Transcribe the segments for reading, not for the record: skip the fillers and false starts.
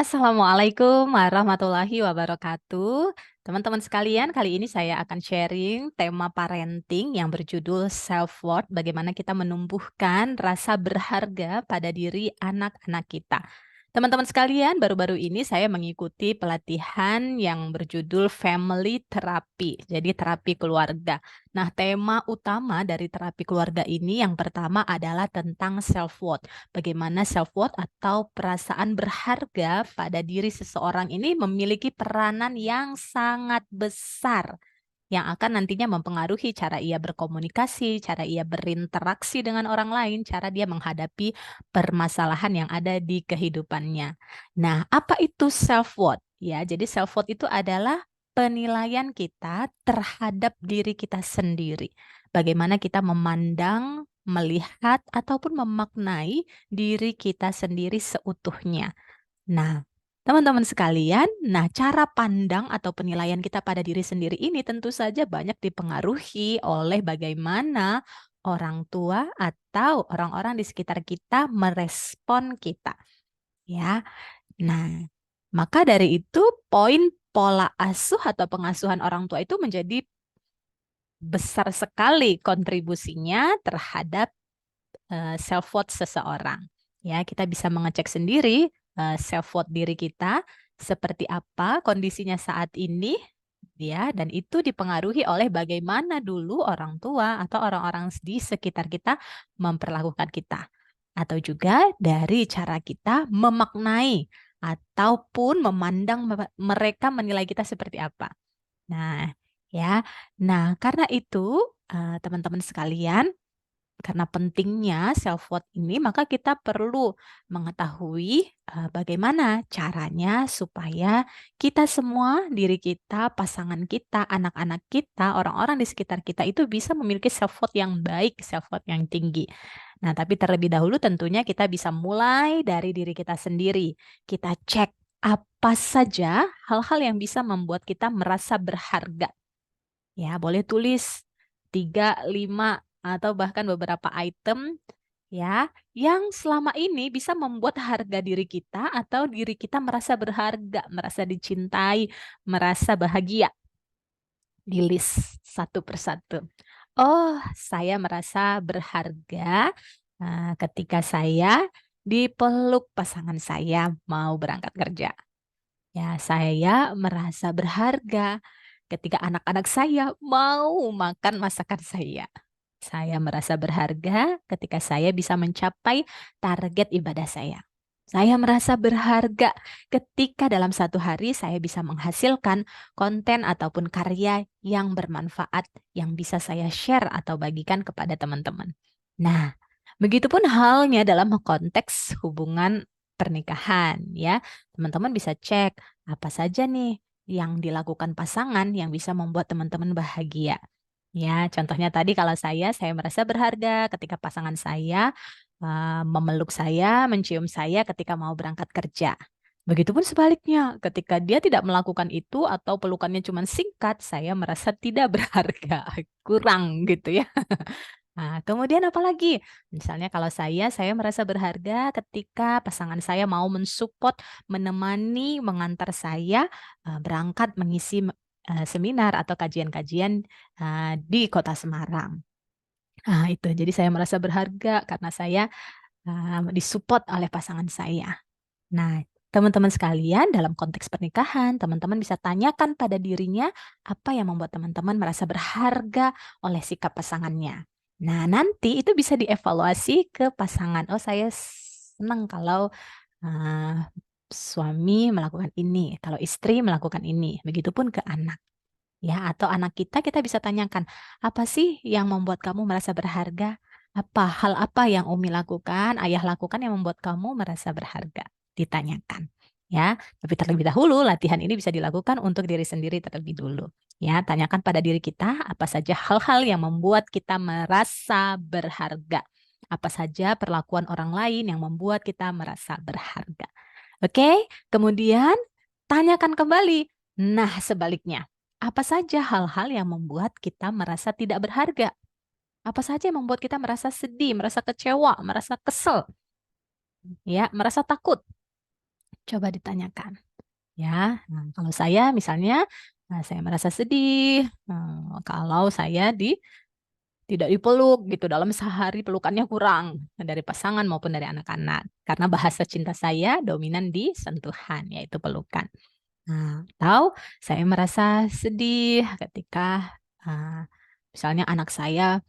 Assalamualaikum warahmatullahi wabarakatuh. Teman-teman sekalian, kali ini saya akan sharing tema parenting yang berjudul self-worth, bagaimana kita menumbuhkan rasa berharga pada diri anak-anak kita. Teman-teman sekalian, baru-baru ini saya mengikuti pelatihan yang berjudul Family Therapy, jadi terapi keluarga. Nah, tema utama dari terapi keluarga ini yang pertama adalah tentang self-worth. Bagaimana self-worth atau perasaan berharga pada diri seseorang ini memiliki peranan yang sangat besar yang akan nantinya mempengaruhi cara ia berkomunikasi, cara ia berinteraksi dengan orang lain, cara dia menghadapi permasalahan yang ada di kehidupannya. Nah, apa itu self-worth? Ya, jadi self-worth itu adalah penilaian kita terhadap diri kita sendiri. Bagaimana kita memandang, melihat, ataupun memaknai diri kita sendiri seutuhnya. Nah, teman-teman sekalian, cara pandang atau penilaian kita pada diri sendiri ini tentu saja banyak dipengaruhi oleh bagaimana orang tua atau orang-orang di sekitar kita merespon kita, ya. Nah, maka dari itu poin pola asuh atau pengasuhan orang tua itu menjadi besar sekali kontribusinya terhadap self-worth seseorang. Ya, kita bisa mengecek sendiri self-worth diri kita seperti apa kondisinya saat ini, ya, dan itu dipengaruhi oleh bagaimana dulu orang tua atau orang-orang di sekitar kita memperlakukan kita, atau juga dari cara kita memaknai ataupun memandang mereka menilai kita seperti apa. Nah, ya, karena itu teman-teman sekalian, karena pentingnya self-worth ini, maka kita perlu mengetahui bagaimana caranya supaya kita semua, diri kita, pasangan kita, anak-anak kita, orang-orang di sekitar kita itu bisa memiliki self-worth yang baik, self-worth yang tinggi. Nah, tapi terlebih dahulu tentunya kita bisa mulai dari diri kita sendiri. Kita cek apa saja hal-hal yang bisa membuat kita merasa berharga. Ya, boleh tulis 3, 5, atau bahkan beberapa item ya, yang selama ini bisa membuat harga diri kita atau diri kita merasa berharga, merasa dicintai, merasa bahagia. Di list satu persatu. Oh, saya merasa berharga ketika saya dipeluk pasangan saya mau berangkat kerja. Ya, saya merasa berharga ketika anak-anak saya mau makan masakan saya. Saya merasa berharga ketika saya bisa mencapai target ibadah saya. Saya merasa berharga ketika dalam satu hari saya bisa menghasilkan konten ataupun karya yang bermanfaat yang bisa saya share atau bagikan kepada teman-teman. Nah, begitupun halnya dalam konteks hubungan pernikahan ya. Teman-teman bisa cek apa saja nih yang dilakukan pasangan yang bisa membuat teman-teman bahagia. Ya, contohnya tadi kalau saya merasa berharga ketika pasangan saya memeluk saya, mencium saya ketika mau berangkat kerja. Begitupun sebaliknya, ketika dia tidak melakukan itu atau pelukannya cuma singkat, saya merasa tidak berharga, kurang gitu ya. Nah, kemudian apa lagi? Misalnya kalau saya merasa berharga ketika pasangan saya mau mensupport, menemani, mengantar saya berangkat mengisi seminar atau kajian-kajian di Kota Semarang. Nah, itu. Jadi saya merasa berharga karena saya disupport oleh pasangan saya. Nah, teman-teman sekalian, dalam konteks pernikahan, teman-teman bisa tanyakan pada dirinya apa yang membuat teman-teman merasa berharga oleh sikap pasangannya. Nah, nanti itu bisa dievaluasi ke pasangan. Oh, saya senang kalau uh, suami melakukan ini, kalau istri melakukan ini. Begitupun ke anak. Ya, atau anak kita bisa tanyakan, apa sih yang membuat kamu merasa berharga? Hal apa yang Umi lakukan, ayah lakukan yang membuat kamu merasa berharga? Ditanyakan. Ya, tapi terlebih dahulu latihan ini bisa dilakukan untuk diri sendiri terlebih dulu. Ya, tanyakan pada diri kita apa saja hal-hal yang membuat kita merasa berharga. Apa saja perlakuan orang lain yang membuat kita merasa berharga. Oke, kemudian tanyakan kembali. Nah, sebaliknya. Apa saja hal-hal yang membuat kita merasa tidak berharga? Apa saja yang membuat kita merasa sedih, merasa kecewa, merasa kesel, ya, merasa takut? Coba ditanyakan, ya. Nah, kalau saya misalnya, saya merasa sedih, kalau saya tidak dipeluk gitu, dalam sehari pelukannya kurang, dari pasangan maupun dari anak-anak. Karena bahasa cinta saya dominan di sentuhan, yaitu pelukan. Nah, atau saya merasa sedih ketika, misalnya anak saya,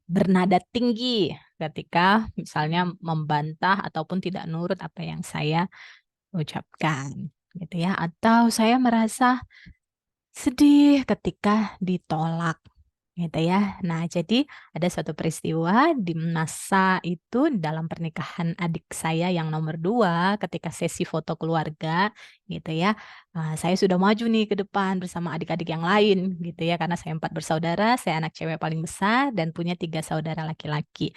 bernada tinggi ketika misalnya membantah ataupun tidak nurut apa yang saya ucapkan, gitu ya. Atau saya merasa sedih ketika ditolak, gitu ya. Nah, jadi ada suatu peristiwa di masa itu dalam pernikahan adik saya yang nomor 2 ketika sesi foto keluarga, gitu ya. Saya sudah maju nih ke depan bersama adik-adik yang lain, gitu ya, karena saya 4 bersaudara, saya anak cewek paling besar dan punya 3 saudara laki-laki.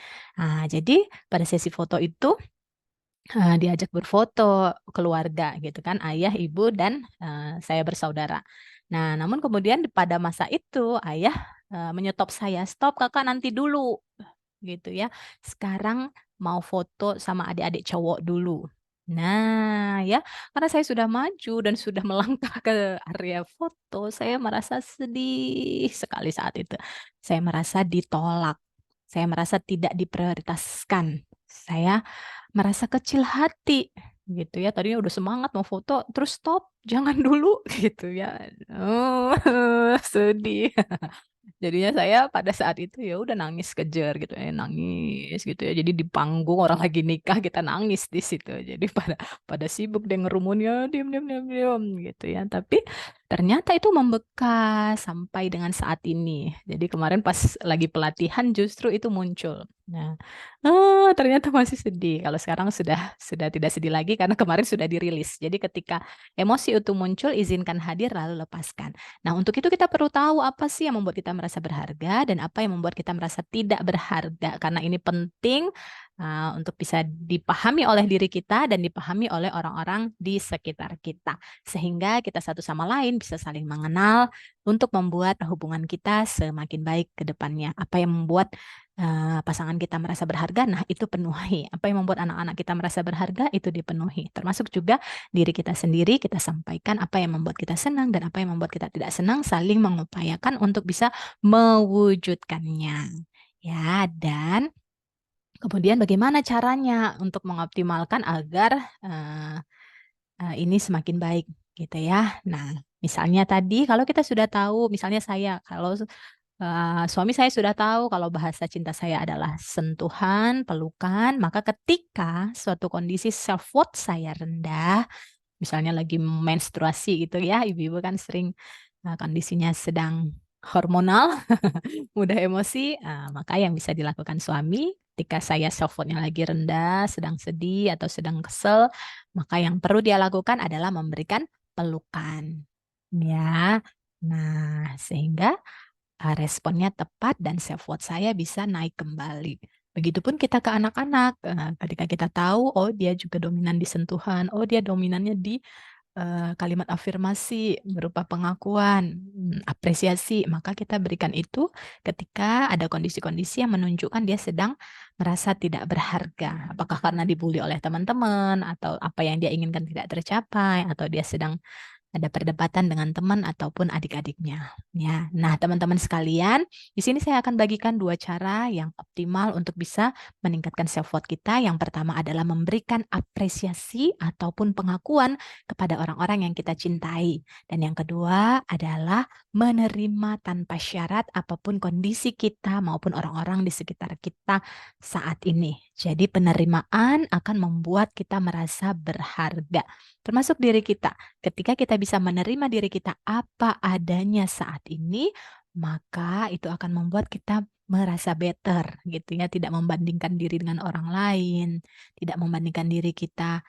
Jadi pada sesi foto itu diajak berfoto keluarga gitu kan, ayah, ibu, dan, saya bersaudara. Nah, namun kemudian pada masa itu ayah, menyetop saya, "Stop Kakak, nanti dulu," gitu ya. "Sekarang mau foto sama adik-adik cowok dulu." Nah ya, karena saya sudah maju dan sudah melangkah ke area foto, saya merasa sedih sekali saat itu. Saya merasa ditolak, saya merasa tidak diprioritaskan, saya merasa kecil hati, gitu ya. Tadinya udah semangat mau foto, terus stop, jangan dulu, gitu ya. Oh, sedih. Jadinya saya pada saat itu ya udah nangis kejer gitu ya, nangis gitu ya. Jadi di panggung orang lagi nikah kita nangis di situ. Jadi pada pada sibuk deh ngerumun, "Ya diem diem diem diem," gitu ya. Tapi ternyata itu membekas sampai dengan saat ini. Jadi kemarin pas lagi pelatihan justru itu muncul. Nah, ternyata masih sedih. Kalau sekarang sudah tidak sedih lagi karena kemarin sudah dirilis. Jadi ketika emosi itu muncul, izinkan hadir lalu lepaskan. Nah, untuk itu kita perlu tahu apa sih yang membuat kita merasa berharga dan apa yang membuat kita merasa tidak berharga. Karena ini penting, untuk bisa dipahami oleh diri kita dan dipahami oleh orang-orang di sekitar kita. Sehingga kita satu sama lain bisa saling mengenal untuk membuat hubungan kita semakin baik ke depannya. Apa yang membuat, pasangan kita merasa berharga, nah itu penuhi. Apa yang membuat anak-anak kita merasa berharga, itu dipenuhi. Termasuk juga diri kita sendiri, kita sampaikan apa yang membuat kita senang dan apa yang membuat kita tidak senang, saling mengupayakan untuk bisa mewujudkannya. Ya, dan kemudian bagaimana caranya untuk mengoptimalkan agar, ini semakin baik, gitu ya. Nah, misalnya tadi kalau kita sudah tahu, misalnya saya, kalau suami saya sudah tahu kalau bahasa cinta saya adalah sentuhan, pelukan, maka ketika suatu kondisi self worth saya rendah, misalnya lagi menstruasi gitu ya, ibu-ibu kan sering, kondisinya sedang hormonal, mudah emosi, maka yang bisa dilakukan suami ketika saya self worth-nya lagi rendah, sedang sedih atau sedang kesel, maka yang perlu dia lakukan adalah memberikan pelukan, ya. Nah, sehingga responnya tepat dan self worth saya bisa naik kembali. Begitupun kita ke anak-anak, ketika kita tahu, oh dia juga dominan di sentuhan, oh dia dominannya di, kalimat afirmasi berupa pengakuan, apresiasi, maka kita berikan itu ketika ada kondisi-kondisi yang menunjukkan dia sedang merasa tidak berharga. Apakah karena dibully oleh teman-teman, atau apa yang dia inginkan tidak tercapai, atau dia sedang ada perdebatan dengan teman ataupun adik-adiknya, ya. Nah, teman-teman sekalian, di sini saya akan bagikan 2 cara yang optimal untuk bisa meningkatkan self worth kita. Yang pertama adalah memberikan apresiasi ataupun pengakuan kepada orang-orang yang kita cintai. Dan yang kedua adalah menerima tanpa syarat apapun kondisi kita maupun orang-orang di sekitar kita saat ini. Jadi penerimaan akan membuat kita merasa berharga, termasuk diri kita. Ketika kita bisa menerima diri kita apa adanya saat ini, maka itu akan membuat kita merasa better gitu ya, tidak membandingkan diri dengan orang lain, tidak membandingkan diri kita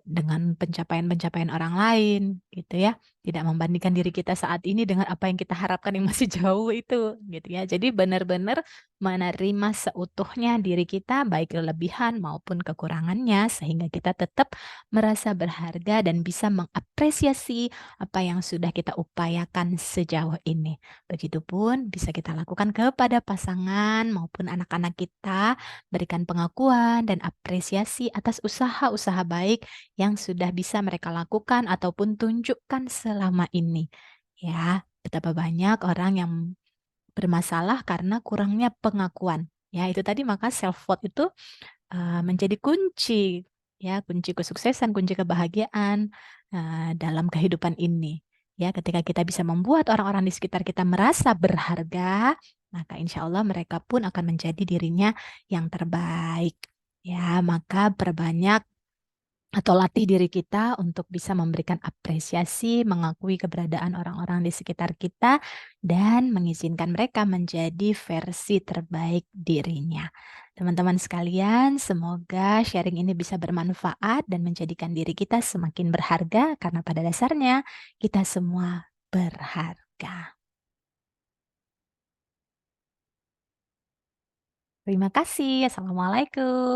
dengan pencapaian-pencapaian orang lain gitu ya. Tidak membandingkan diri kita saat ini dengan apa yang kita harapkan yang masih jauh itu, gitu ya. Jadi benar-benar menerima seutuhnya diri kita, baik kelebihan maupun kekurangannya, sehingga kita tetap merasa berharga dan bisa mengapresiasi apa yang sudah kita upayakan sejauh ini. Begitupun bisa kita lakukan kepada pasangan maupun anak-anak kita, berikan pengakuan dan apresiasi atas usaha-usaha baik yang sudah bisa mereka lakukan ataupun tunjukkan selama ini. Ya, betapa banyak orang yang bermasalah karena kurangnya pengakuan. Ya, itu tadi maka self worth itu menjadi kunci, ya, kunci kesuksesan, kunci kebahagiaan, dalam kehidupan ini. Ya, ketika kita bisa membuat orang-orang di sekitar kita merasa berharga, maka insya Allah mereka pun akan menjadi dirinya yang terbaik. Ya, maka perbanyak atau latih diri kita untuk bisa memberikan apresiasi, mengakui keberadaan orang-orang di sekitar kita, dan mengizinkan mereka menjadi versi terbaik dirinya. Teman-teman sekalian, semoga sharing ini bisa bermanfaat dan menjadikan diri kita semakin berharga, karena pada dasarnya kita semua berharga. Terima kasih. Assalamualaikum.